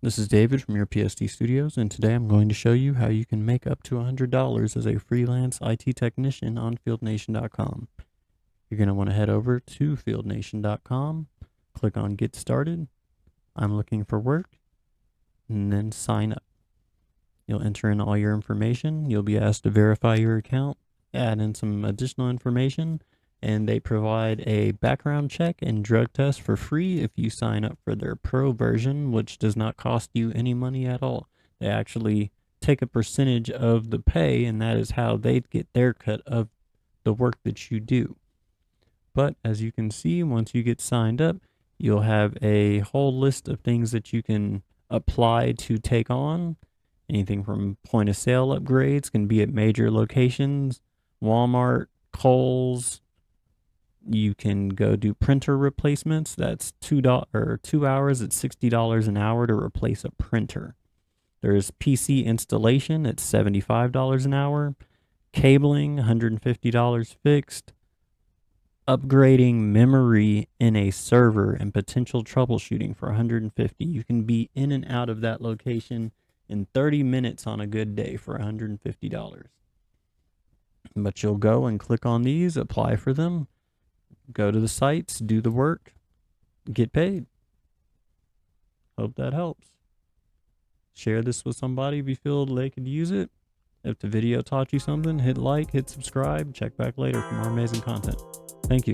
This is David from YourPST Studios, and today I'm going to show you how you can make up to $100 as a freelance IT technician on FieldNation.com. You're going to want to head over to FieldNation.com, click on Get Started, I'm looking for work, and then sign up. You'll enter in all your information, you'll be asked to verify your account, add in some additional information, and they provide a background check and drug test for free if you sign up for their pro version, which does not cost you any money at all. They actually take a percentage of the pay, and that is how they get their cut of the work that you do. But as you can see, once you get signed up, you'll have a whole list of things that you can apply to take on. Anything from point of sale upgrades, can be at major locations, Walmart, Kohl's. You can go do printer replacements. That's $2 at $60 an hour to replace a printer. There's PC installation at $75 an hour. Cabling, $150 fixed. Upgrading memory in a server and potential troubleshooting for $150. You can be in and out of that location in 30 minutes on a good day for $150. But you'll go and click on these, apply for them, go to the sites, do the work, get paid. Hope that helps. Share this with somebody if you feel they could use it. If the video taught you something, hit like, hit subscribe, check back later for more amazing content. Thank you.